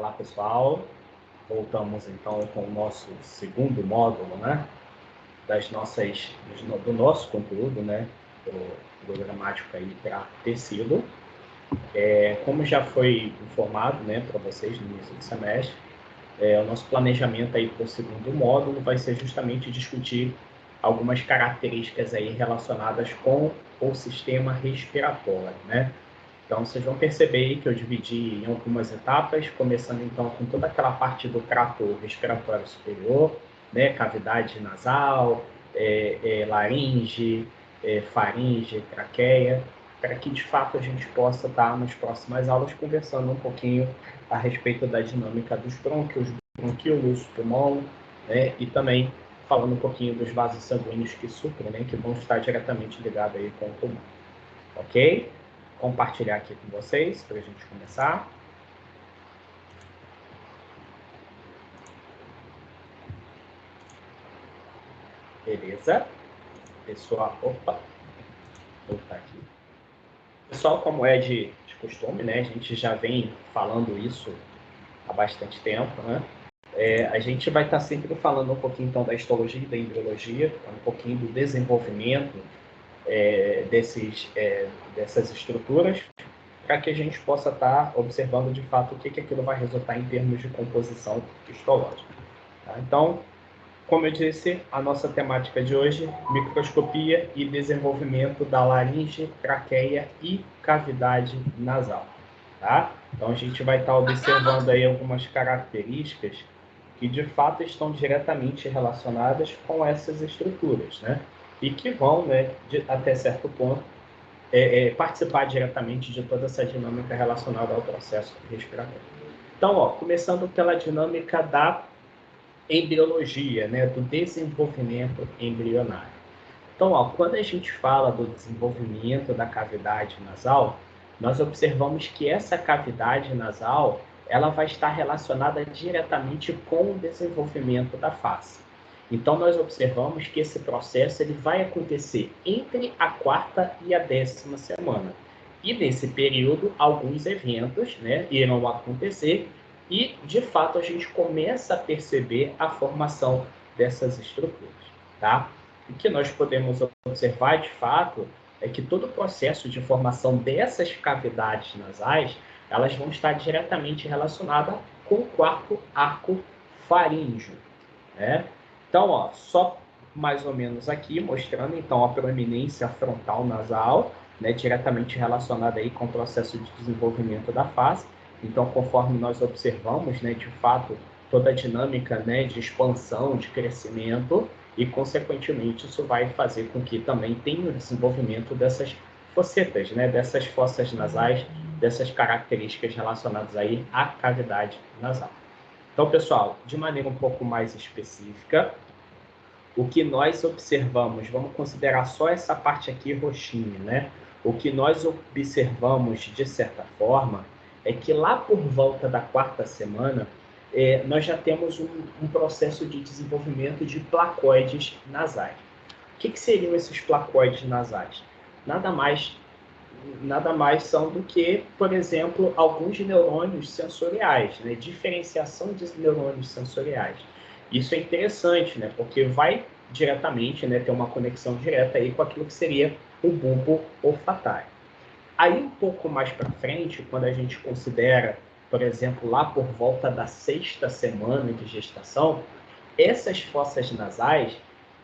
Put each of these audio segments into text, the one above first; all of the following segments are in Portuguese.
Olá, pessoal. Voltamos então com o nosso segundo módulo, né? Do nosso conteúdo, né? Do gramático aí para tecido. Como já foi informado, né, para vocês no início do semestre, o nosso planejamento aí para o segundo módulo vai ser justamente discutir algumas características aí relacionadas com o sistema respiratório, né? Então, vocês vão perceber que eu dividi em algumas etapas, começando então com toda aquela parte do trato respiratório superior, né, cavidade nasal, laringe, faringe, traqueia, para que de fato a gente possa estar nas próximas aulas conversando um pouquinho a respeito da dinâmica dos brônquios, bronquíolos, pulmão, né, e também falando um pouquinho dos vasos sanguíneos que suprem, né, que vão estar diretamente ligados aí com o pulmão. Ok? Compartilhar aqui com vocês para a gente começar. Beleza? Pessoal, opa, vou voltar aqui. Pessoal, como é de costume, né? A gente já vem falando isso há bastante tempo, né? A gente vai estar sempre falando um pouquinho então da histologia e da embriologia, um pouquinho do desenvolvimento dessas estruturas, para que a gente possa estar observando de fato o que aquilo vai resultar em termos de composição histológica. Tá? Então, como eu disse, a nossa temática de hoje, microscopia e desenvolvimento da laringe, traqueia e cavidade nasal. Tá? Então, a gente vai estar observando aí algumas características que, de fato, estão diretamente relacionadas com essas estruturas, né? E que vão, né, até certo ponto, participar diretamente de toda essa dinâmica relacionada ao processo respiratório. Então, começando pela dinâmica da embriologia, né, do desenvolvimento embrionário. Então, quando a gente fala do desenvolvimento da cavidade nasal, nós observamos que essa cavidade nasal ela vai estar relacionada diretamente com o desenvolvimento da face. Então, nós observamos que esse processo ele vai acontecer entre a 4ª e a 10ª semana. E nesse período, alguns eventos, né, irão acontecer e, de fato, a gente começa a perceber a formação dessas estruturas, tá? O que nós podemos observar, de fato, é que todo o processo de formação dessas cavidades nasais, elas vão estar diretamente relacionadas com o 4º arco faríngeo, né? Então, só mais ou menos aqui, mostrando, então, a proeminência frontal nasal, né, diretamente relacionada aí com o processo de desenvolvimento da face. Então, conforme nós observamos, né, de fato, toda a dinâmica, né, de expansão, de crescimento, e, consequentemente, isso vai fazer com que também tenha o desenvolvimento dessas fossetas, né, dessas fossas nasais, dessas características relacionadas aí à cavidade nasal. Então, pessoal, de maneira um pouco mais específica, o que nós observamos, vamos considerar só essa parte aqui roxinha, né? O que nós observamos, de certa forma, é que lá por volta da 4ª semana, nós já temos um processo de desenvolvimento de placoides nasais. O que seriam esses placoides nasais? Nada mais são do que, por exemplo, alguns neurônios sensoriais, né? Diferenciação de neurônios sensoriais. Isso é interessante, né? Porque vai diretamente, né, ter uma conexão direta aí com aquilo que seria o bulbo olfatário. Aí, um pouco mais para frente, quando a gente considera, por exemplo, lá por volta da 6ª semana de gestação, essas fossas nasais,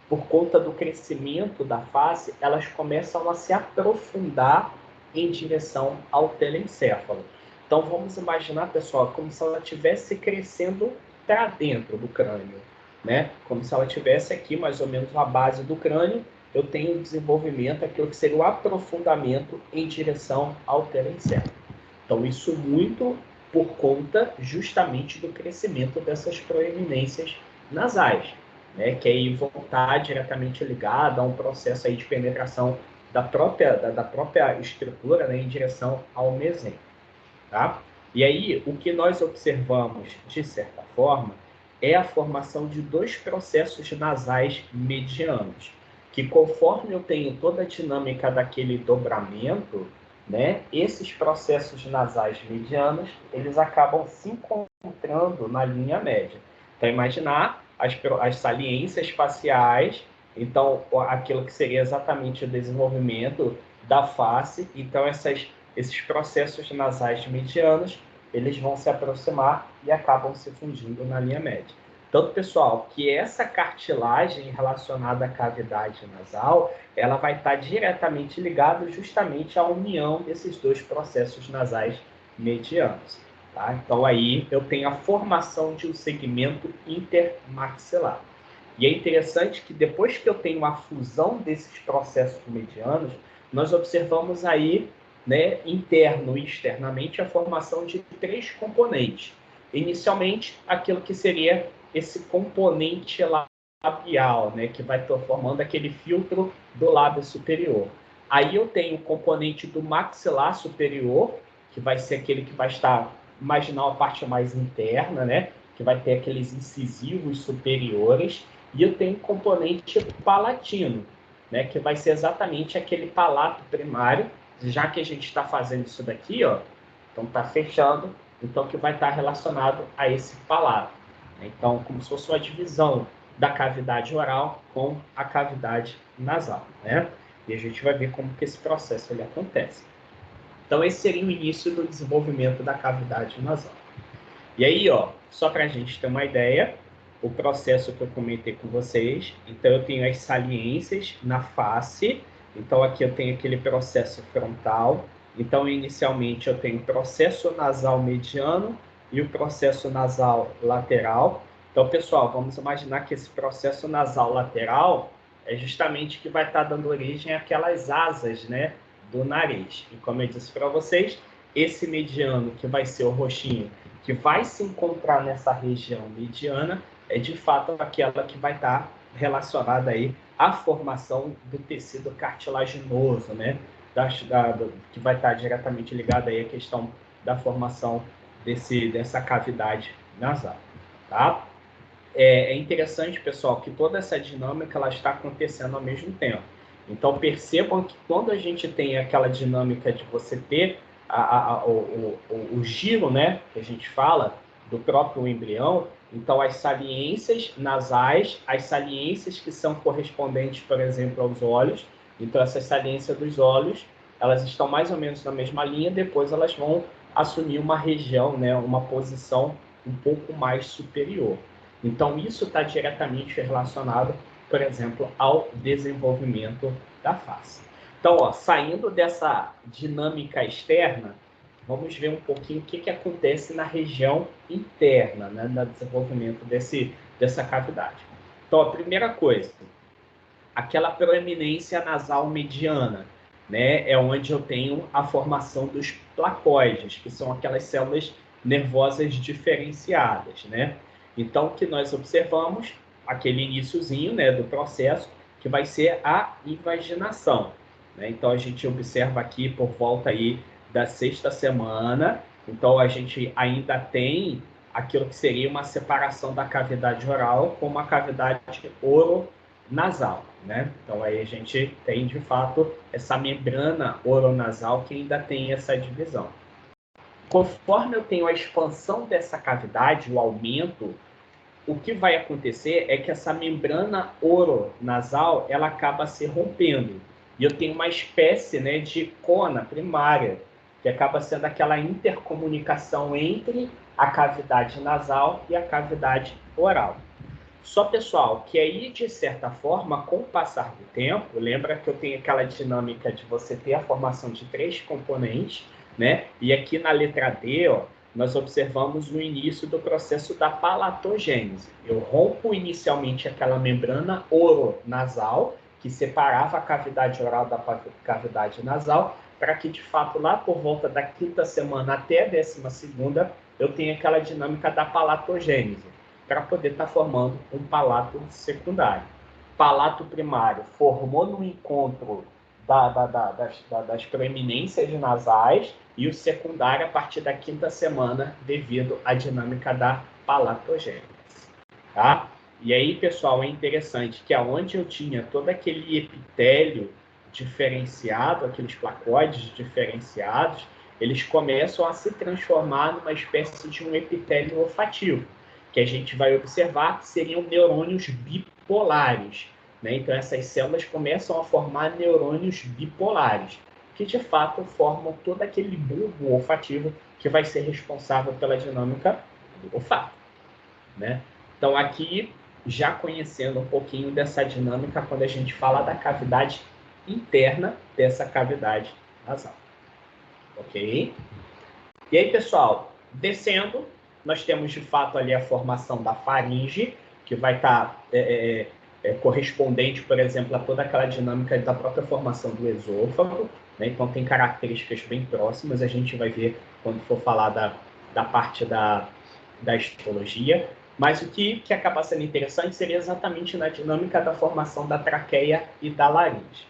por conta do crescimento da face, elas começam a se aprofundar em direção ao telencéfalo. Então, vamos imaginar, pessoal, como se ela estivesse crescendo para dentro do crânio, né? Como se ela estivesse aqui, mais ou menos, na base do crânio, eu tenho o desenvolvimento, aquilo que seria o aprofundamento em direção ao telencéfalo. Então, isso muito por conta justamente do crescimento dessas proeminências nasais, né, que aí vão estar diretamente ligada a um processo aí de penetração da própria estrutura, né, em direção ao mesento. Tá? E aí, o que nós observamos, de certa forma, é a formação de dois processos nasais medianos, que conforme eu tenho toda a dinâmica daquele dobramento, né, esses processos nasais medianos, eles acabam se entrando na linha média. Então, imaginar as saliências faciais, então, aquilo que seria exatamente o desenvolvimento da face. Então, esses processos nasais medianos, eles vão se aproximar e acabam se fundindo na linha média. Então, pessoal, que essa cartilagem relacionada à cavidade nasal, ela vai estar diretamente ligada justamente à união desses dois processos nasais medianos. Tá? Então, aí eu tenho a formação de um segmento intermaxilar. E é interessante que depois que eu tenho a fusão desses processos medianos, nós observamos aí, né, interno e externamente, a formação de 3 componentes. Inicialmente, aquilo que seria esse componente labial, né, que vai estar formando aquele filtro do lábio superior. Aí eu tenho o componente do maxilar superior, que vai ser aquele que vai estar, imaginar a parte mais interna, né, que vai ter aqueles incisivos superiores. E eu tenho um componente palatino, né, que vai ser exatamente aquele palato primário, já que a gente está fazendo isso daqui, ó, então está fechando, então que vai estar relacionado a esse palato. Então, como se fosse uma divisão da cavidade oral com a cavidade nasal, né? E a gente vai ver como que esse processo ele acontece. Então, esse seria o início do desenvolvimento da cavidade nasal. E aí, ó, só para a gente ter uma ideia, o processo que eu comentei com vocês, então eu tenho as saliências na face, então aqui eu tenho aquele processo frontal, então inicialmente eu tenho o processo nasal mediano e o processo nasal lateral. Então, pessoal, vamos imaginar que esse processo nasal lateral é justamente que vai estar dando origem àquelas asas, né, do nariz. E como eu disse para vocês, esse mediano, que vai ser o roxinho, que vai se encontrar nessa região mediana, é de fato aquela que vai estar relacionada aí à formação do tecido cartilaginoso, né? Que vai estar diretamente ligada aí à questão da formação dessa cavidade nasal, tá? É interessante, pessoal, que toda essa dinâmica ela está acontecendo ao mesmo tempo. Então, percebam que quando a gente tem aquela dinâmica de você ter o giro, né, que a gente fala, do próprio embrião, então as saliências nasais, as saliências que são correspondentes, por exemplo, aos olhos, então essas saliências dos olhos, elas estão mais ou menos na mesma linha, depois elas vão assumir uma região, né, uma posição um pouco mais superior. Então, isso está diretamente relacionado, por exemplo, ao desenvolvimento da face. Então, ó, saindo dessa dinâmica externa, vamos ver um pouquinho o que acontece na região interna, né, no desenvolvimento dessa cavidade. Então, a primeira coisa, aquela proeminência nasal mediana, né, é onde eu tenho a formação dos placoides, que são aquelas células nervosas diferenciadas, né? Então, o que nós observamos, aquele iniciozinho, né, do processo, que vai ser a invaginação, né? Então, a gente observa aqui por volta aí da 6ª semana, então a gente ainda tem aquilo que seria uma separação da cavidade oral com uma cavidade oronasal, né? Então, aí a gente tem, de fato, essa membrana oronasal que ainda tem essa divisão. Conforme eu tenho a expansão dessa cavidade, o aumento, o que vai acontecer é que essa membrana oronasal ela acaba se rompendo. E eu tenho uma espécie, né, de cona primária, que acaba sendo aquela intercomunicação entre a cavidade nasal e a cavidade oral. Só, pessoal, que aí, de certa forma, com o passar do tempo, lembra que eu tenho aquela dinâmica de você ter a formação de 3 componentes, né? E aqui na letra D, ó, nós observamos o início do processo da palatogênese. Eu rompo inicialmente aquela membrana oronasal, que separava a cavidade oral da cavidade nasal, para que, de fato, lá por volta da 5ª semana até a 12ª, eu tenha aquela dinâmica da palatogênese, para poder estar formando um palato secundário. Palato primário formou no encontro das proeminências nasais e o secundário a partir da 5ª semana devido à dinâmica da palatogênese. Tá? E aí, pessoal, é interessante que aonde eu tinha todo aquele epitélio diferenciado, aqueles placoides diferenciados, eles começam a se transformar numa espécie de um epitélio olfativo, que a gente vai observar que seriam neurônios bipolares, né? Então, essas células começam a formar neurônios bipolares, que de fato formam todo aquele bulbo olfativo que vai ser responsável pela dinâmica do olfato, né? Então, aqui, já conhecendo um pouquinho dessa dinâmica, quando a gente fala da cavidade interna dessa cavidade nasal. Ok? E aí, pessoal, descendo, nós temos de fato ali a formação da faringe, que vai estar correspondente, por exemplo, a toda aquela dinâmica da própria formação do esôfago, né? Então, tem características bem próximas, a gente vai ver quando for falar da parte da histologia. Mas o que acaba sendo interessante seria exatamente na dinâmica da formação da traqueia e da laringe.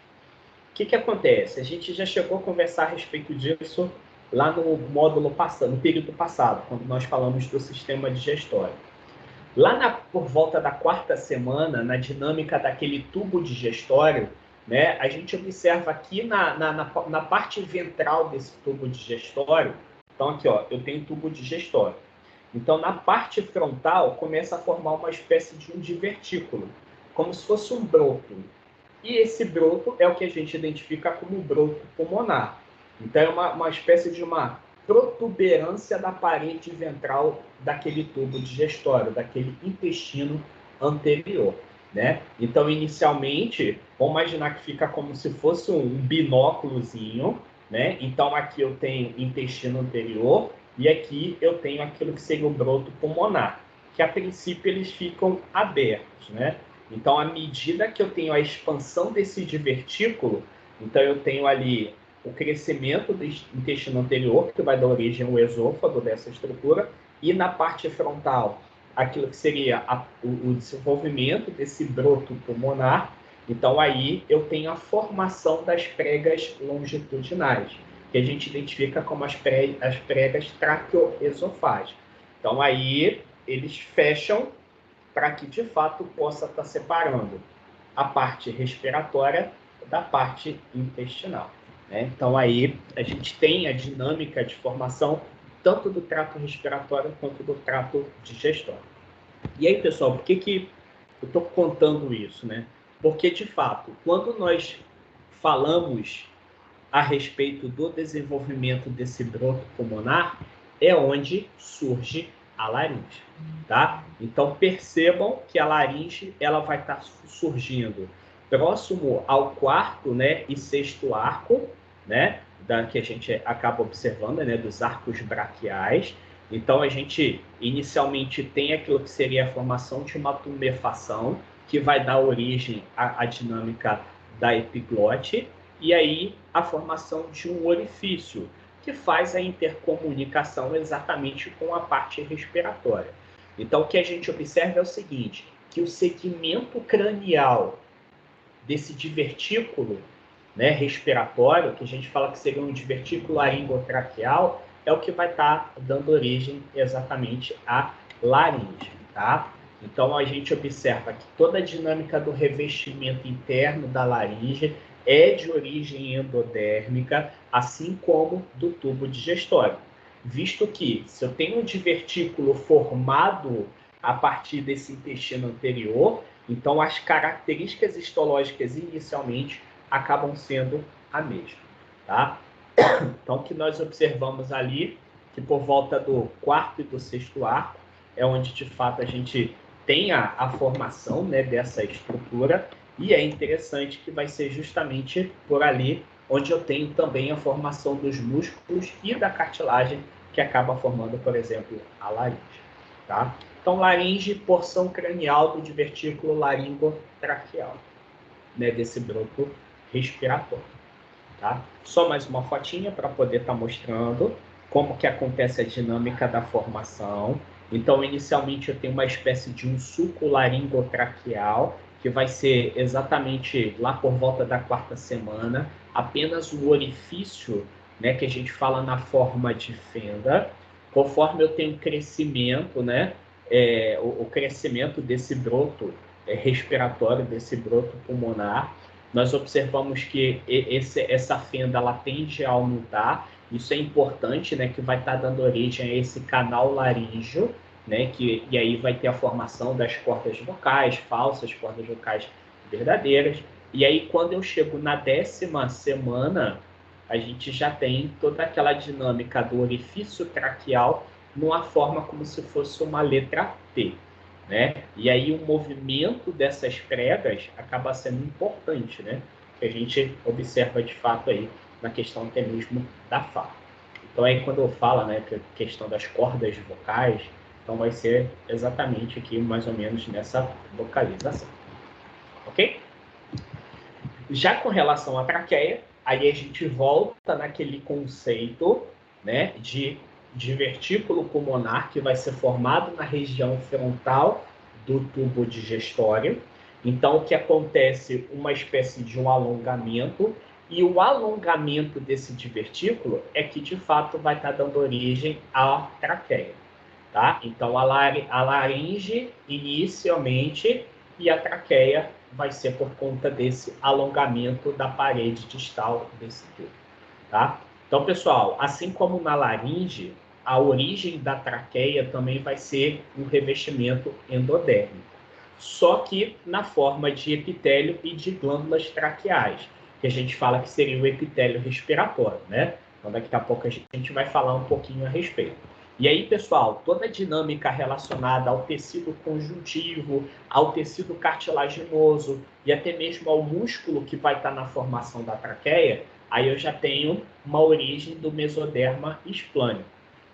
O que acontece? A gente já chegou a conversar a respeito disso lá no módulo passado, no período passado, quando nós falamos do sistema digestório. Lá por volta da 4ª semana, na dinâmica daquele tubo digestório, né, a gente observa aqui na parte ventral desse tubo digestório, então aqui, ó, eu tenho tubo digestório. Então, na parte frontal, começa a formar uma espécie de um divertículo, como se fosse um broto. E esse broto é o que a gente identifica como broto pulmonar. Então, é uma espécie de uma protuberância da parede ventral daquele tubo digestório, daquele intestino anterior, né? Então, inicialmente, vamos imaginar que fica como se fosse um binóculozinho, né? Então, aqui eu tenho intestino anterior e aqui eu tenho aquilo que seria o broto pulmonar, que a princípio eles ficam abertos, né? Então, à medida que eu tenho a expansão desse divertículo, então eu tenho ali o crescimento do intestino anterior, que vai dar origem ao esôfago dessa estrutura, e na parte frontal, aquilo que seria o desenvolvimento desse broto pulmonar. Então, aí eu tenho a formação das pregas longitudinais, que a gente identifica como as pregas traqueoesofágicas. Então, aí eles fecham para que, de fato, possa estar separando a parte respiratória da parte intestinal, né? Então, aí a gente tem a dinâmica de formação tanto do trato respiratório quanto do trato digestório. E aí, pessoal, por que eu estou contando isso, né? Porque, de fato, quando nós falamos a respeito do desenvolvimento desse broto pulmonar, é onde surge a laringe, tá? Então, percebam que a laringe ela vai estar surgindo próximo ao 4º, né, e 6º arco, né, que a gente acaba observando, né, dos arcos braquiais. Então, a gente inicialmente tem aquilo que seria a formação de uma tumefação, que vai dar origem à dinâmica da epiglote, e aí a formação de um orifício, que faz a intercomunicação exatamente com a parte respiratória. Então, o que a gente observa é o seguinte, que o segmento cranial desse divertículo, né, respiratório, que a gente fala que seria um divertículo laringotraqueal, é o que vai estar dando origem exatamente à laringe, tá? Então, a gente observa que toda a dinâmica do revestimento interno da laringe é de origem endodérmica, assim como do tubo digestório. Visto que, se eu tenho um divertículo formado a partir desse intestino anterior, então as características histológicas inicialmente acabam sendo a mesma, tá? Então, o que nós observamos ali, que por volta do 4º e do 6º arco, é onde de fato a gente tem a formação, né, dessa estrutura, e é interessante que vai ser justamente por ali onde eu tenho também a formação dos músculos e da cartilagem, que acaba formando, por exemplo, a laringe, tá? Então, laringe, porção cranial do divertículo laringotraqueal, né, desse broto respiratório, tá? Só mais uma fotinha para poder estar mostrando como que acontece a dinâmica da formação. Então, inicialmente, eu tenho uma espécie de um suco laringotraqueal, que vai ser exatamente lá por volta da 4ª semana, apenas o orifício, né, que a gente fala na forma de fenda. Conforme eu tenho crescimento, né, o crescimento desse broto respiratório, desse broto pulmonar, nós observamos que essa fenda ela tende a aumentar. Isso é importante, né, que vai estar dando origem a esse canal laríngeo, né, e aí vai ter a formação das cordas vocais falsas, cordas vocais verdadeiras. E aí, quando eu chego na 10ª semana, a gente já tem toda aquela dinâmica do orifício traqueal numa forma como se fosse uma letra T, né? E aí o movimento dessas pregas acaba sendo importante, né? Que a gente observa de fato aí na questão até mesmo da fala. Então aí quando eu falo, né, que a questão das cordas vocais, então vai ser exatamente aqui mais ou menos nessa vocalização, ok? Já com relação à traqueia, aí a gente volta naquele conceito, né, de divertículo pulmonar que vai ser formado na região frontal do tubo digestório. Então, o que acontece? Uma espécie de um alongamento, e o alongamento desse divertículo é que, de fato, vai estar dando origem à traqueia. Tá? Então, a laringe inicialmente e a traqueia vai ser por conta desse alongamento da parede distal desse tubo. Tá? Então, pessoal, assim como na laringe, a origem da traqueia também vai ser um revestimento endodérmico, só que na forma de epitélio e de glândulas traqueais, que a gente fala que seria o epitélio respiratório, né? Então, daqui a pouco a gente vai falar um pouquinho a respeito. E aí, pessoal, toda a dinâmica relacionada ao tecido conjuntivo, ao tecido cartilaginoso e até mesmo ao músculo que vai estar na formação da traqueia, aí eu já tenho uma origem do mesoderma esplânico,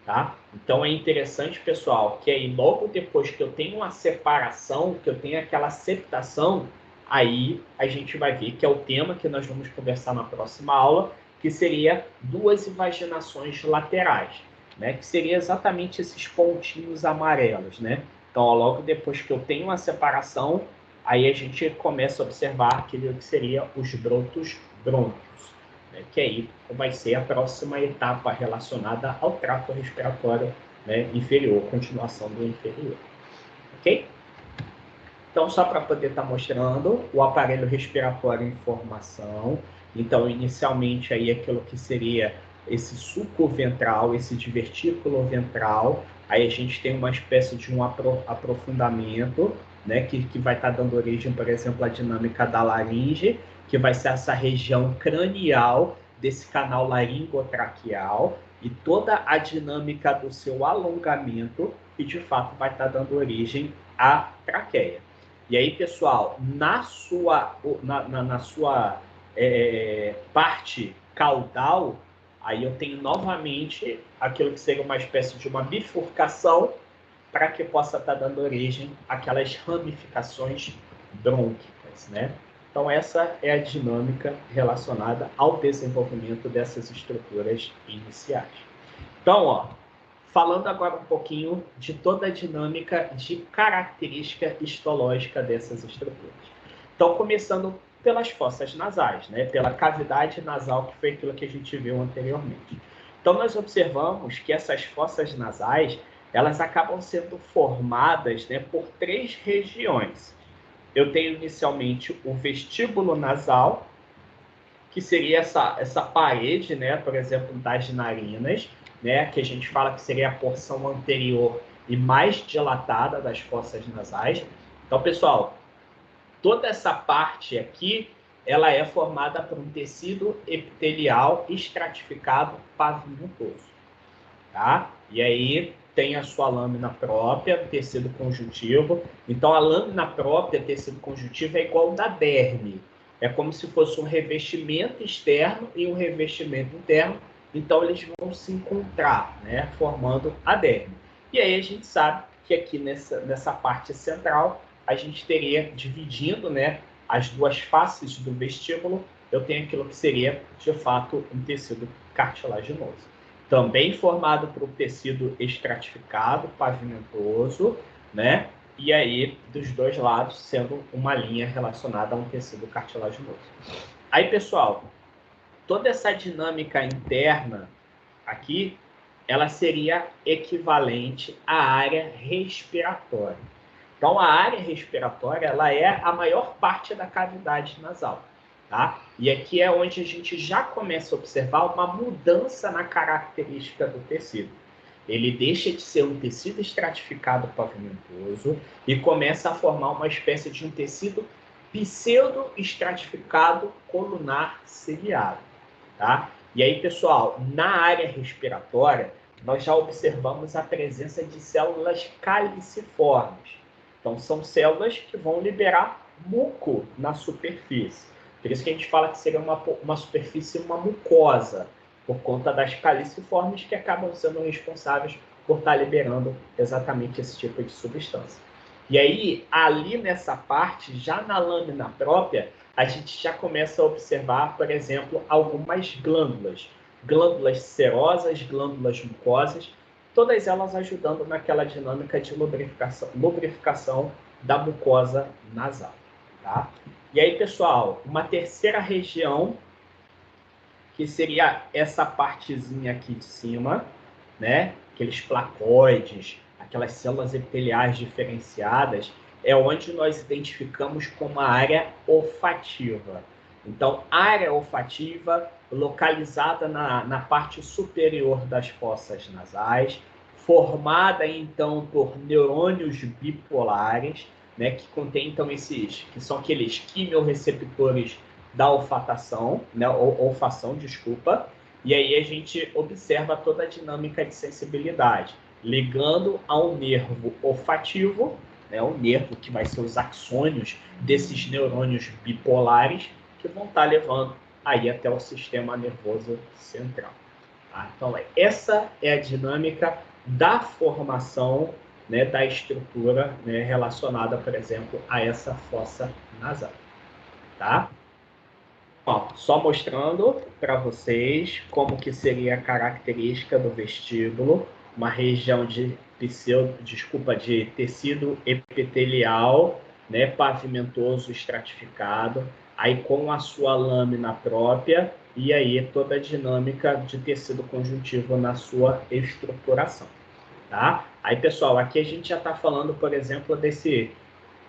tá? Então é interessante, pessoal, que aí logo depois que eu tenho uma separação, que eu tenho aquela septação, aí a gente vai ver que é o tema que nós vamos conversar na próxima aula, que seria duas invaginações laterais, né? Que seria exatamente esses pontinhos amarelos, né? Então, ó, logo depois que eu tenho uma separação, aí a gente começa a observar aquilo que seria os brotos brônquios, né? Que aí vai ser a próxima etapa relacionada ao trato respiratório, né, inferior, continuação do inferior. Ok? Então, só para poder estar mostrando o aparelho respiratório em formação. Então, inicialmente, aí aquilo que seria esse suco ventral, esse divertículo ventral. Aí a gente tem uma espécie de um aprofundamento, né, que vai estar dando origem, por exemplo, à dinâmica da laringe, que vai ser essa região cranial desse canal laringotraqueal, e toda a dinâmica do seu alongamento, que de fato vai estar dando origem à traqueia. E aí, pessoal, na sua parte caudal, aí eu tenho novamente aquilo que seria uma espécie de uma bifurcação para que possa estar dando origem àquelas ramificações brônquicas, né? Então, essa é a dinâmica relacionada ao desenvolvimento dessas estruturas iniciais. Então, ó, falando agora um pouquinho de toda a dinâmica de característica histológica dessas estruturas. Então, começando pelas fossas nasais, né? Pela cavidade nasal, que foi aquilo que a gente viu anteriormente. Então, nós observamos que essas fossas nasais, elas acabam sendo formadas, né, por três regiões. Eu tenho inicialmente o vestíbulo nasal, que seria essa parede, né, por exemplo, das narinas, né, que a gente fala que seria a porção anterior e mais dilatada das fossas nasais. Então, pessoal, toda essa parte aqui, ela é formada por um tecido epitelial estratificado pavimentoso, tá? E aí tem a sua lâmina própria, tecido conjuntivo. Então, a lâmina própria, tecido conjuntivo, é igual ao da derme. É como se fosse um revestimento externo e um revestimento interno. Então, eles vão se encontrar, né, formando a derme. E aí a gente sabe que aqui nessa parte central, a gente teria, dividindo, né, as duas faces do vestíbulo, eu tenho aquilo que seria, de fato, um tecido cartilaginoso. Também formado por um tecido estratificado, pavimentoso, né? E aí, dos dois lados, sendo uma linha relacionada a um tecido cartilaginoso. Aí, pessoal, toda essa dinâmica interna aqui, ela seria equivalente à área respiratória. Então, a área respiratória, ela é a maior parte da cavidade nasal, tá? E aqui é onde a gente já começa a observar uma mudança na característica do tecido. Ele deixa de ser um tecido estratificado pavimentoso e começa a formar uma espécie de um tecido pseudo-estratificado colunar ciliado, tá? E aí, pessoal, na área respiratória, nós já observamos a presença de células caliciformes. Então, são células que vão liberar muco na superfície. Por isso que a gente fala que seria uma superfície, uma mucosa, por conta das caliciformes que acabam sendo responsáveis por estar liberando exatamente esse tipo de substância. E aí, ali nessa parte, já na lâmina própria, a gente já começa a observar, por exemplo, algumas glândulas. Glândulas serosas, glândulas mucosas, todas elas ajudando naquela dinâmica de lubrificação da mucosa nasal. Tá? E aí, pessoal, uma terceira região, que seria essa partezinha aqui de cima, né? Aqueles placoides, aquelas células epiteliais diferenciadas, é onde nós identificamos como a área olfativa. Então, área olfativa localizada na parte superior das fossas nasais, formada então por neurônios bipolares, né, que contém então que são aqueles quimiorreceptores da olfatação, né, olfação, desculpa, e aí a gente observa toda a dinâmica de sensibilidade, ligando ao nervo olfativo, né, o nervo que vai ser os axônios desses neurônios bipolares, que vão estar levando aí até o sistema nervoso central. Tá? Então, essa é a dinâmica da formação, né, da estrutura, né, relacionada, por exemplo, a essa fossa nasal. Tá? Ó, só mostrando para vocês como que seria a característica do vestíbulo, uma região de de tecido epitelial, né, pavimentoso estratificado, aí com a sua lâmina própria e aí toda a dinâmica de tecido conjuntivo na sua estruturação, tá? Aí, pessoal, aqui a gente já está falando, por exemplo, desse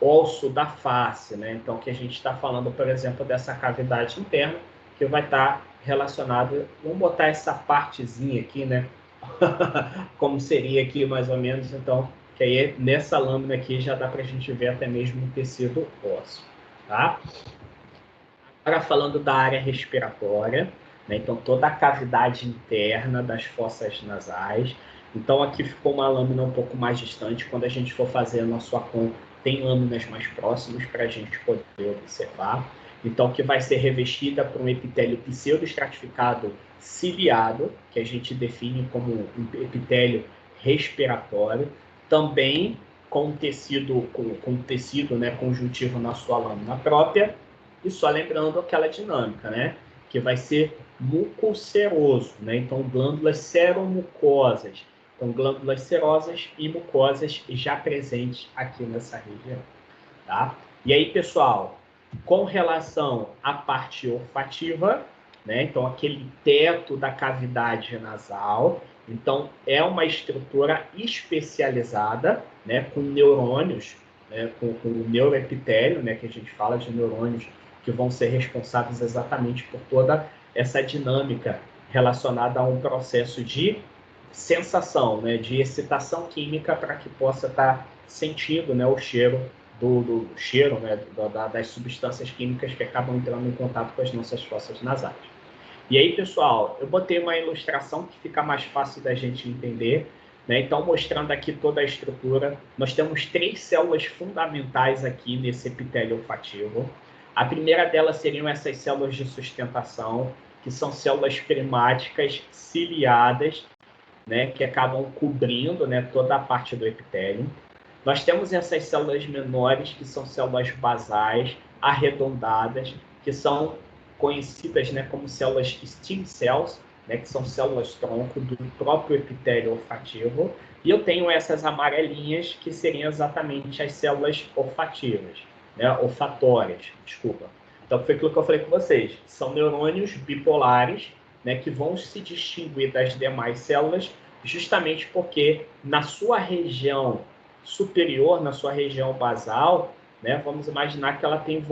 osso da face, né? Então, que a gente está falando, por exemplo, dessa cavidade interna, que vai estar relacionado, vamos botar essa partezinha aqui, né? Como seria aqui, mais ou menos, então, que aí nessa lâmina aqui já dá para a gente ver até mesmo o tecido ósseo, tá? Agora falando da área respiratória, né? Então, toda a cavidade interna das fossas nasais. Então, aqui ficou uma lâmina um pouco mais distante. Quando a gente for fazer a nossa conta, tem lâminas mais próximas para a gente poder observar. Então, que vai ser revestida por um epitélio pseudoestratificado ciliado, que a gente define como um epitélio respiratório, também com tecido, né, conjuntivo na sua lâmina própria, e só lembrando aquela dinâmica, né, que vai ser mucoceroso, né? Então, glândulas seromucosas. Então, glândulas serosas e mucosas já presentes aqui nessa região, tá? E aí, pessoal, com relação à parte olfativa, né? Então, aquele teto da cavidade nasal, então, é uma estrutura especializada, né? Com neurônios, né? Com o neuroepitélio, né? Que a gente fala de neurônios que vão ser responsáveis exatamente por toda essa dinâmica relacionada a um processo de sensação, né, de excitação química para que possa estar sentindo, né, o cheiro do cheiro, né, das substâncias químicas que acabam entrando em contato com as nossas fossas nasais. E aí, pessoal, eu botei uma ilustração que fica mais fácil da gente entender, né? Então, mostrando aqui toda a estrutura, nós temos 3 células fundamentais aqui nesse epitélio olfativo. A primeira delas seriam essas células de sustentação, que são células primáticas ciliadas, né, que acabam cobrindo, né, toda a parte do epitélio. Nós temos essas células menores, que são células basais, arredondadas, que são conhecidas, né, como células stem cells, né, que são células-tronco do próprio epitélio olfativo. E eu tenho essas amarelinhas, que seriam exatamente as células olfativas, né, olfatórias, desculpa. Então, foi aquilo que eu falei com vocês. São neurônios bipolares, né, que vão se distinguir das demais células justamente porque na sua região superior, na sua região basal, né? Vamos imaginar que ela tem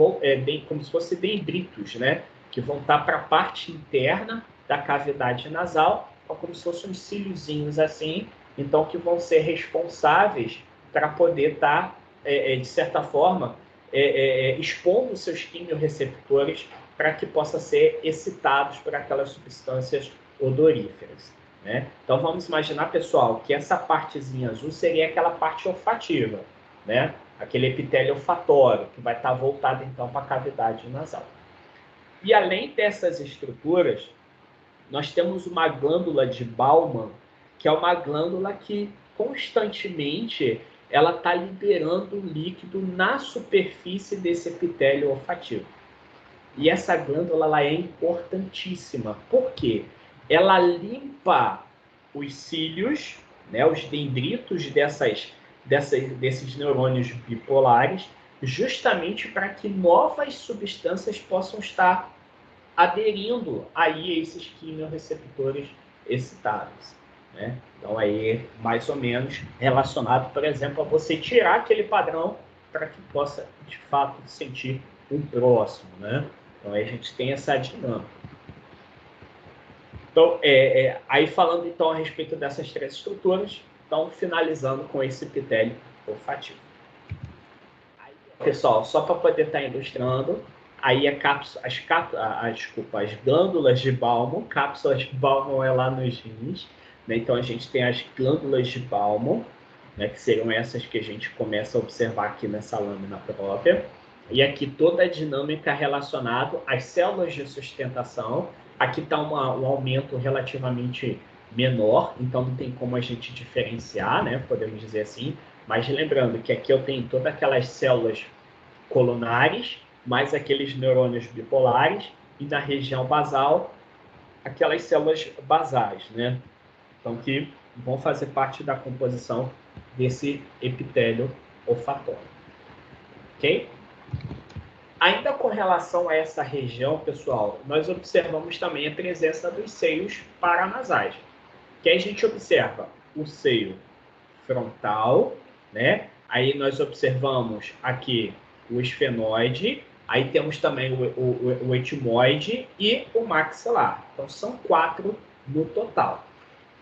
como se fosse dendritos, né? Que vão estar para a parte interna da cavidade nasal, como se fossem uns cíliozinhos assim, então que vão ser responsáveis para poder estar, de certa forma, expondo seus quimiorreceptores para que possa ser excitados por aquelas substâncias odoríferas, né? Então vamos imaginar, pessoal, que essa partezinha azul seria aquela parte olfativa, né? Aquele epitélio olfatório que vai estar voltado então para a cavidade nasal. E além dessas estruturas, nós temos uma glândula de Bowman, que é uma glândula que constantemente ela está liberando líquido na superfície desse epitélio olfativo. E essa glândula ela é importantíssima. Por quê? Ela limpa os cílios, né, os dendritos desses neurônios bipolares, justamente para que novas substâncias possam estar aderindo aí a esses quimiorreceptores excitáveis, né? Então aí mais ou menos relacionado, por exemplo, a você tirar aquele padrão para que possa de fato sentir um próximo, né? Então aí a gente tem essa dinâmica. Então aí falando então a respeito dessas três estruturas, então finalizando com esse epitélio olfativo. Aí, pessoal, só para poder estar ilustrando, aí as glândulas de Bowman, cápsulas de Bowman é lá nos rins, né? Então a gente tem as glândulas de Bowman, né, que seriam essas que a gente começa a observar aqui nessa lâmina própria. E aqui toda a dinâmica relacionada às células de sustentação. Aqui está um aumento relativamente menor, então não tem como a gente diferenciar, né, podemos dizer assim. Mas lembrando que aqui eu tenho todas aquelas células colunares, mais aqueles neurônios bipolares, e na região basal, aquelas células basais, né? Então, que vão fazer parte da composição desse epitélio olfatório. Ok? Ainda com relação a essa região, pessoal, nós observamos também a presença dos seios paranasais. Que a gente observa o seio frontal, né? Aí nós observamos aqui o esfenoide, aí temos também o etimoide e o maxilar. Então são 4 no total.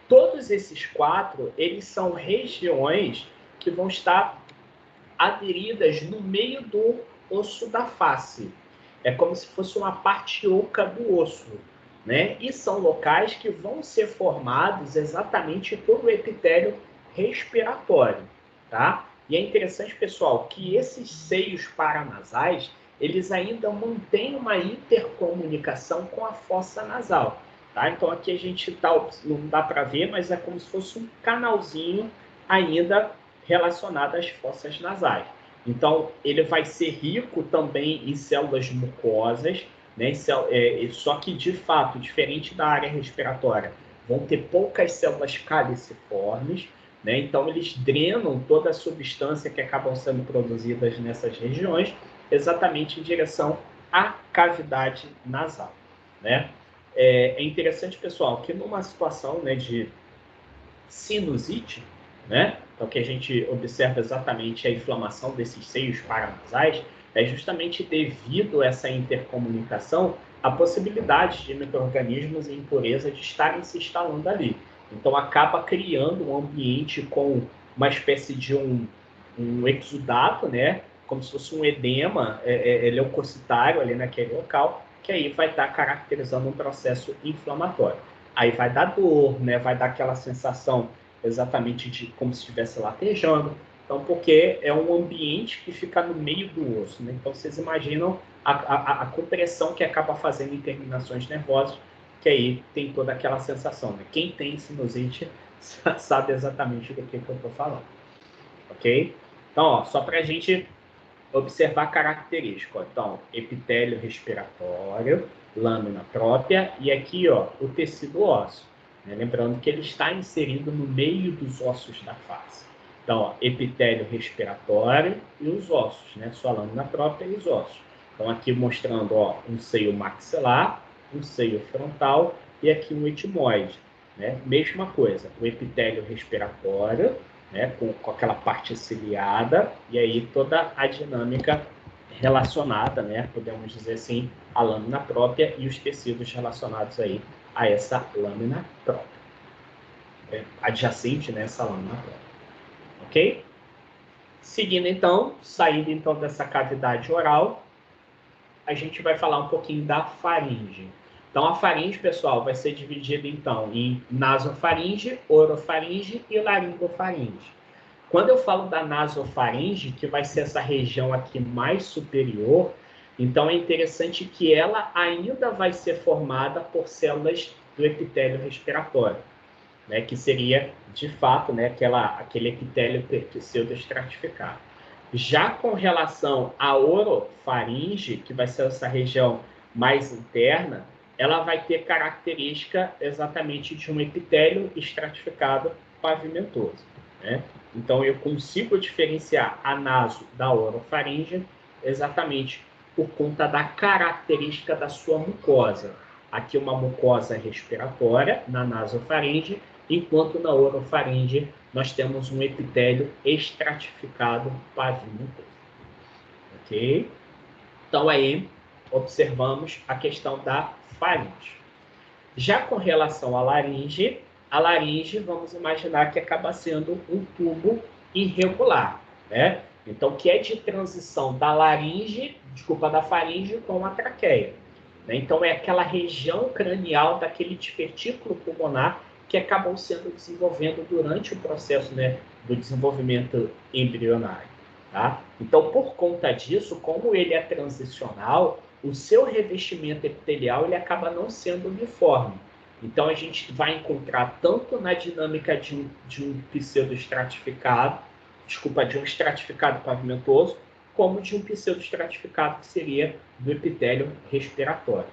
Todos esses 4, eles são regiões que vão estar aderidas no meio do osso da face. É como se fosse uma parte oca do osso, né? E são locais que vão ser formados exatamente por o epitélio respiratório, tá? E é interessante, pessoal, que esses seios paranasais, eles ainda mantêm uma intercomunicação com a fossa nasal, tá? Então aqui a gente não dá para ver, mas é como se fosse um canalzinho ainda relacionado às fossas nasais. Então, ele vai ser rico também em células mucosas, né? Só que, de fato, diferente da área respiratória, vão ter poucas células caliciformes, né? Então, eles drenam toda a substância que acabam sendo produzidas nessas regiões, exatamente em direção à cavidade nasal, né? É interessante, pessoal, que numa situação, né, de sinusite, né? Então, que a gente observa exatamente a inflamação desses seios paranasais, é justamente devido a essa intercomunicação a possibilidade de micro-organismos e impureza de estarem se instalando ali. Então, acaba criando um ambiente com uma espécie de um exudato, né? Como se fosse um edema leucocitário ali naquele local, que aí vai estar caracterizando um processo inflamatório. Aí vai dar dor, né? Vai dar aquela sensação exatamente de como se estivesse latejando. Então, porque é um ambiente que fica no meio do osso, né? Então, vocês imaginam a compressão que acaba fazendo em terminações nervosas, que aí tem toda aquela sensação, né? Quem tem sinusite sabe exatamente do que eu estou falando, ok? Então, ó, só para a gente observar característica, ó. Então, epitélio respiratório, lâmina própria, e aqui, ó, o tecido ósseo, né? Lembrando que ele está inserido no meio dos ossos da face. Então, ó, epitélio respiratório e os ossos, né? Sua lâmina própria e os ossos. Então, aqui mostrando, ó, um seio maxilar, um seio frontal e aqui um etimoide, né? Mesma coisa, o epitélio respiratório, né, com aquela parte ciliada, e aí toda a dinâmica relacionada, né, podemos dizer assim, à lâmina própria e os tecidos relacionados aí a essa lâmina própria, adjacente nessa lâmina própria, ok? Seguindo então, saindo então dessa cavidade oral, a gente vai falar um pouquinho da faringe. Então, a faringe, pessoal, vai ser dividida então em nasofaringe, orofaringe e laringofaringe. Quando eu falo da nasofaringe, que vai ser essa região aqui mais superior, então é interessante que ela ainda vai ser formada por células do epitélio respiratório, né, que seria, de fato, né, aquele epitélio pseudoestratificado. Já com relação à orofaringe, que vai ser essa região mais interna, ela vai ter característica exatamente de um epitélio estratificado pavimentoso, né? Então, eu consigo diferenciar a naso da orofaringe exatamente por conta da característica da sua mucosa. Aqui uma mucosa respiratória na nasofaringe, enquanto na orofaringe nós temos um epitélio estratificado pavimentoso. Ok? Então, aí, observamos a questão da faringe. Já com relação à a laringe, vamos imaginar que acaba sendo um tubo irregular, né? Então, que é de transição da da faringe com a traqueia. Né? Então, é aquela região cranial daquele divertículo pulmonar que acabam sendo desenvolvendo durante o processo, né, do desenvolvimento embrionário. Tá? Então, por conta disso, como ele é transicional, o seu revestimento epitelial ele acaba não sendo uniforme. Então, a gente vai encontrar tanto na dinâmica de um pseudoestratificado, de um estratificado pavimentoso, como de um pseudoestratificado que seria do epitélio respiratório.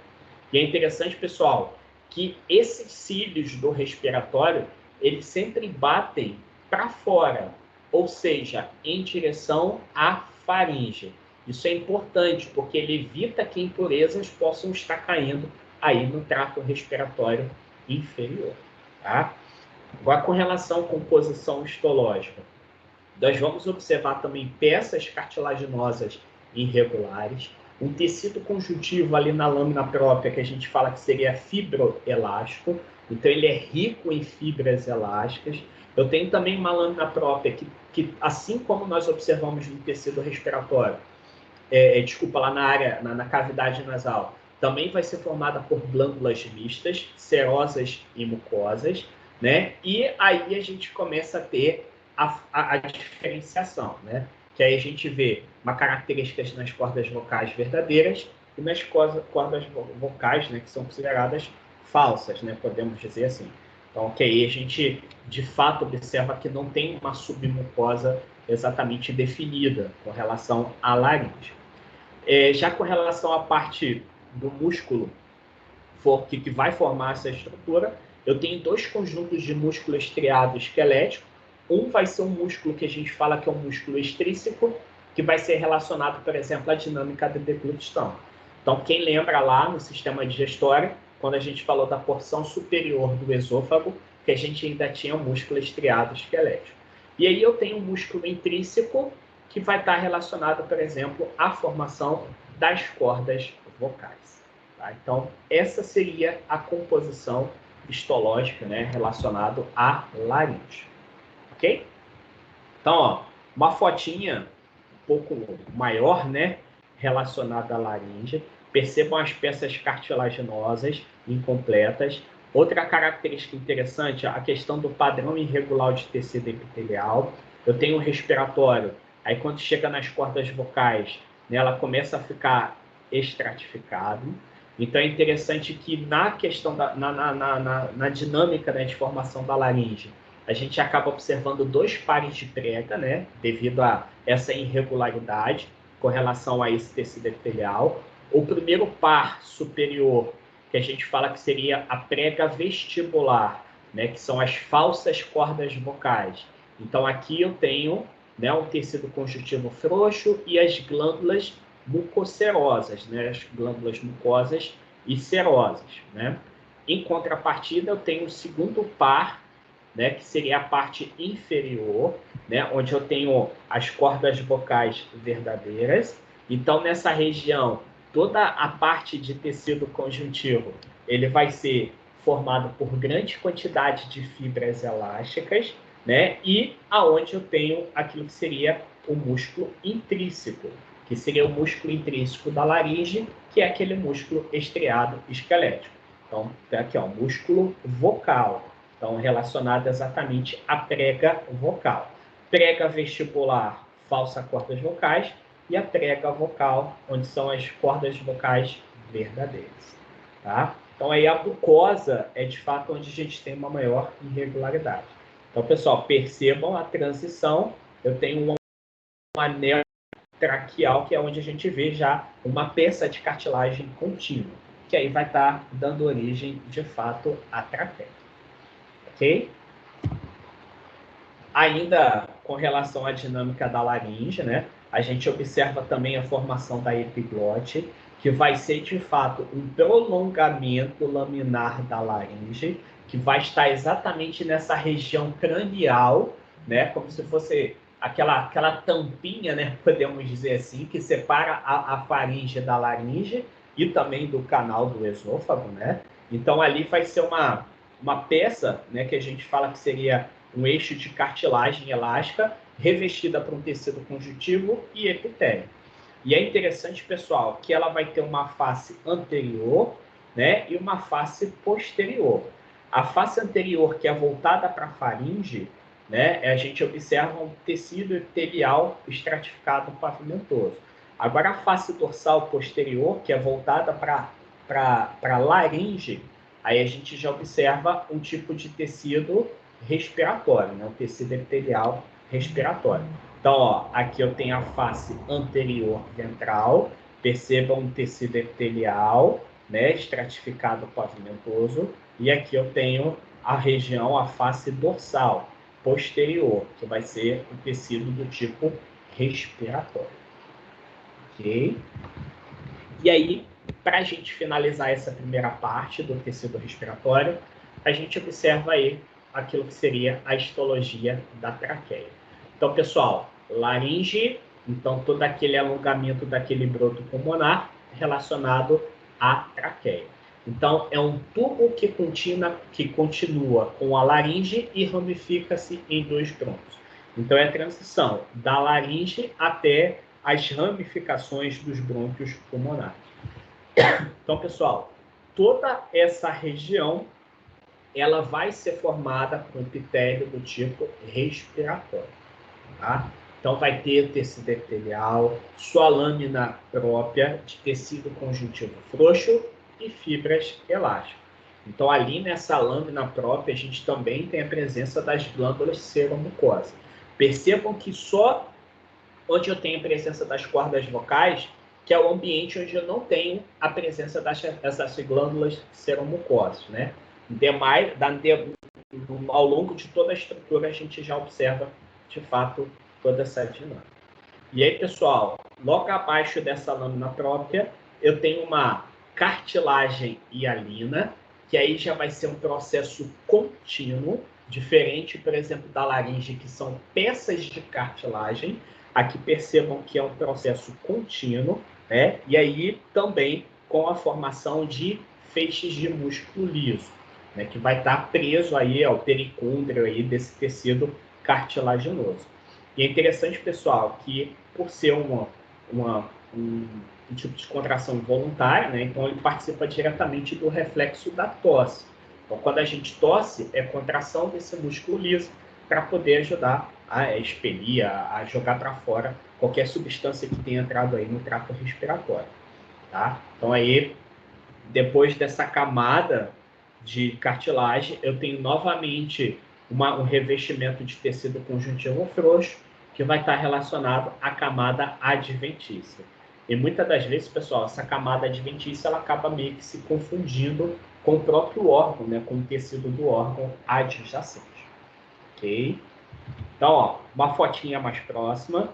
E é interessante, pessoal, que esses cílios do respiratório, eles sempre batem para fora, ou seja, em direção à faringe. Isso é importante, porque ele evita que impurezas possam estar caindo aí no trato respiratório inferior. Tá? Agora, com relação à composição histológica, nós vamos observar também peças cartilaginosas irregulares, um tecido conjuntivo ali na lâmina própria, que a gente fala que seria fibroelástico, então ele é rico em fibras elásticas. Eu tenho também uma lâmina própria que assim como nós observamos no tecido respiratório, lá na área, na cavidade nasal, também vai ser formada por glândulas mistas, serosas e mucosas, né? E aí a gente começa a ter a diferenciação, né? Que aí a gente vê uma característica nas cordas vocais verdadeiras e nas cordas vocais, né, que são consideradas falsas, né? Podemos dizer assim. Então, que aí a gente, de fato, observa que não tem uma submucosa exatamente definida com relação à laringe. Já com relação à parte do músculo que vai formar essa estrutura, eu tenho dois conjuntos de músculo estriado esquelético. Um vai ser um músculo que a gente fala que é um músculo extrínseco, que vai ser relacionado, por exemplo, à dinâmica da deglutição. Então, quem lembra lá no sistema digestório, quando a gente falou da porção superior do esôfago, que a gente ainda tinha um músculo estriado esquelético. E aí eu tenho um músculo intrínseco, que vai estar relacionado, por exemplo, à formação das cordas vocais. Tá? Então, essa seria a composição histológica, né, relacionada à laringe. Ok? Então, ó, uma fotinha um pouco maior, né, relacionada à laringe. Percebam as peças cartilaginosas incompletas. Outra característica interessante, a questão do padrão irregular de tecido epitelial. Eu tenho um respiratório, aí quando chega nas cordas vocais, né, ela começa a ficar estratificado. Então é interessante que na questão na dinâmica, né, de formação da laringe, a gente acaba observando dois pares de prega, né, devido a essa irregularidade com relação a esse tecido epitelial. O primeiro par superior, que a gente fala que seria a prega vestibular, né, que são as falsas cordas vocais. Então aqui eu tenho, né, um tecido conjuntivo frouxo e as glândulas mucocerosas, né, as glândulas mucosas e serosas, né? Em contrapartida, eu tenho o segundo par, né, que seria a parte inferior, né, onde eu tenho as cordas vocais verdadeiras. Então, nessa região, toda a parte de tecido conjuntivo, ele vai ser formado por grande quantidade de fibras elásticas, né, e aonde eu tenho aquilo que seria o músculo intrínseco, que seria o músculo intrínseco da laringe, que é aquele músculo estriado esquelético. Então, tem aqui, ó, músculo vocal. Então, relacionado exatamente à prega vocal. Prega vestibular, falsa cordas vocais, e a prega vocal, onde são as cordas vocais verdadeiras. Tá? Então, aí a bucosa é, de fato, onde a gente tem uma maior irregularidade. Então, pessoal, percebam a transição. Eu tenho um anel traqueal, que é onde a gente vê já uma peça de cartilagem contínua, que aí vai estar dando origem, de fato, à traqueia. Ok? Ainda com relação à dinâmica da laringe, né, a gente observa também a formação da epiglote, que vai ser, de fato, um prolongamento laminar da laringe, que vai estar exatamente nessa região cranial, né, como se fosse aquela tampinha, né, podemos dizer assim, que separa a faringe da laringe e também do canal do esôfago, né? Então, ali vai ser uma peça, né, que a gente fala que seria um eixo de cartilagem elástica revestida por um tecido conjuntivo e epitélio. E é interessante, pessoal, que ela vai ter uma face anterior, né, e uma face posterior. A face anterior, que é voltada para a faringe, né, a gente observa um tecido epitelial estratificado pavimentoso. Agora, a face dorsal posterior, que é voltada para a laringe, aí a gente já observa um tipo de tecido respiratório, né? O tecido epitelial respiratório. Então, ó, aqui eu tenho a face anterior ventral, percebam um tecido epitelial, né, estratificado pavimentoso, e aqui eu tenho a região, a face dorsal posterior, que vai ser o tecido do tipo respiratório. Ok? E aí, para a gente finalizar essa primeira parte do tecido respiratório, a gente observa aí aquilo que seria a histologia da traqueia. Então, pessoal, laringe, então todo aquele alongamento daquele broto pulmonar relacionado à traqueia. Então, é um tubo que continua com a laringe e ramifica-se em dois broncos. Então, é a transição da laringe até as ramificações dos brônquios pulmonares. Então, pessoal, toda essa região ela vai ser formada com epitélio do tipo respiratório. Tá? Então, vai ter tecido epitelial, sua lâmina própria de tecido conjuntivo frouxo e fibras elásticas. Então, ali nessa lâmina própria, a gente também tem a presença das glândulas seromucosas. Percebam que só onde eu tenho a presença das cordas vocais, que é o ambiente onde eu não tenho a presença dessas glândulas seromucosas, né? Demais, ao longo de toda a estrutura, a gente já observa, de fato, toda essa dinâmica. E aí, pessoal, logo abaixo dessa lâmina própria, eu tenho uma cartilagem hialina, que aí já vai ser um processo contínuo, diferente, por exemplo, da laringe, que são peças de cartilagem. Aqui percebam que é um processo contínuo, né? E aí também com a formação de feixes de músculo liso, né? Que vai estar preso aí ao pericôndrio aí desse tecido cartilaginoso. E é interessante, pessoal, que por ser um tipo de contração voluntária, né? Então ele participa diretamente do reflexo da tosse. Então, quando a gente tosse, é contração desse músculo liso para poder ajudar a expelir, a jogar para fora qualquer substância que tenha entrado aí no trato respiratório. Tá? Então, aí, depois dessa camada de cartilagem, eu tenho novamente um revestimento de tecido conjuntivo frouxo, que vai estar relacionado à camada adventícia. E muitas das vezes, pessoal, essa camada adventícia ela acaba meio que se confundindo com o próprio órgão, né, com o tecido do órgão adjacente. Ok? Então, ó, uma fotinha mais próxima.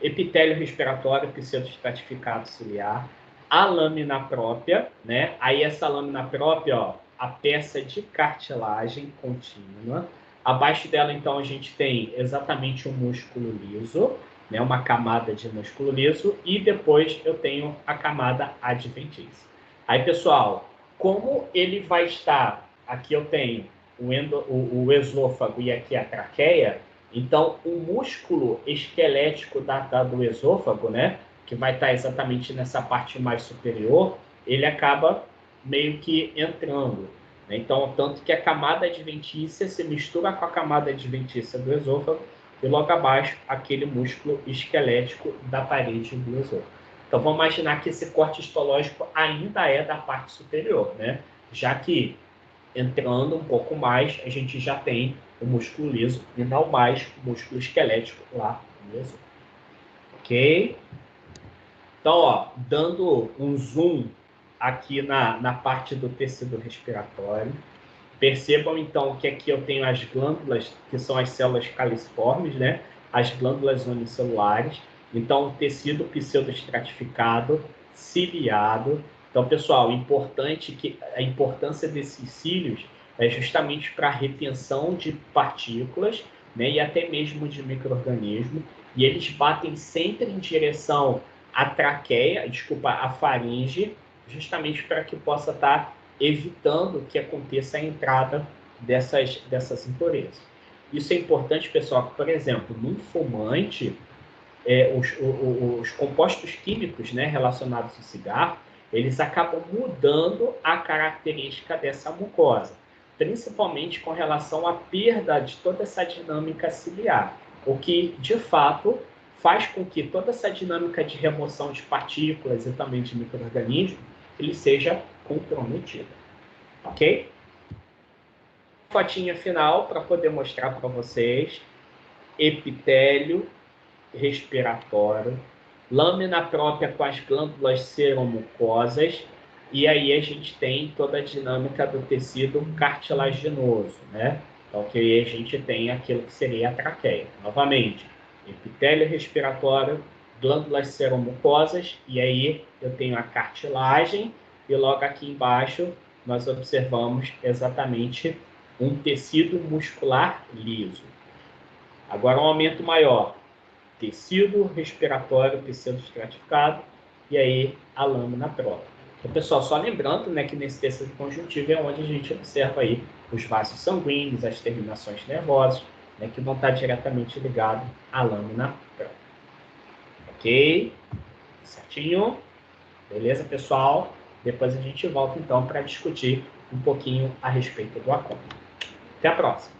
Epitélio respiratório, pseudoestratificado ciliar. A lâmina própria, né? Aí essa lâmina própria, ó, a peça de cartilagem contínua, Abaixo dela, então, a gente tem exatamente um músculo liso, né, uma camada de músculo liso, e depois eu tenho a camada adventícia. Aí, pessoal, como ele vai estar, aqui eu tenho o esôfago e aqui a traqueia, então o músculo esquelético do esôfago, né, que vai estar exatamente nessa parte mais superior, ele acaba meio que entrando. Então, tanto que a camada adventícia se mistura com a camada adventícia do esôfago e logo abaixo aquele músculo esquelético da parede do esôfago. Então, vamos imaginar que esse corte histológico ainda é da parte superior, né? Já que entrando um pouco mais, a gente já tem o músculo liso e não mais o músculo esquelético lá no esôfago. Ok? Então, ó, dando um zoom aqui na parte do tecido respiratório, percebam, então, que aqui eu tenho as glândulas, que são as células caliciformes, né? As glândulas unicelulares. Então, tecido pseudoestratificado, ciliado. Então, pessoal, importante que a importância desses cílios é justamente para a retenção de partículas, né? E até mesmo de micro-organismos. E eles batem sempre em direção à traqueia, desculpa, à faringe, justamente para que possa estar evitando que aconteça a entrada dessas impurezas. Isso é importante, pessoal, que, por exemplo, num fumante, os compostos químicos, né, relacionados ao cigarro, eles acabam mudando a característica dessa mucosa, principalmente com relação à perda de toda essa dinâmica ciliar, o que, de fato, faz com que toda essa dinâmica de remoção de partículas e também de micro-organismos ele seja comprometida. Ok? Fotinha final para poder mostrar para vocês epitélio respiratório, lâmina própria com as glândulas seromucosas, e aí a gente tem toda a dinâmica do tecido cartilaginoso, né? Então, que a gente tem aquilo que seria a traqueia. Novamente, epitélio respiratório, glândulas seromucosas, e aí eu tenho a cartilagem, e logo aqui embaixo nós observamos exatamente um tecido muscular liso. Agora um aumento maior, tecido respiratório pseudoestratificado, e aí a lâmina própria. Então, pessoal, só lembrando, né, que nesse tecido conjuntivo é onde a gente observa aí os vasos sanguíneos, as terminações nervosas, né, que vão estar diretamente ligados à lâmina própria. Ok? Certinho? Beleza, pessoal? Depois a gente volta, então, para discutir um pouquinho a respeito do acônito. Até a próxima!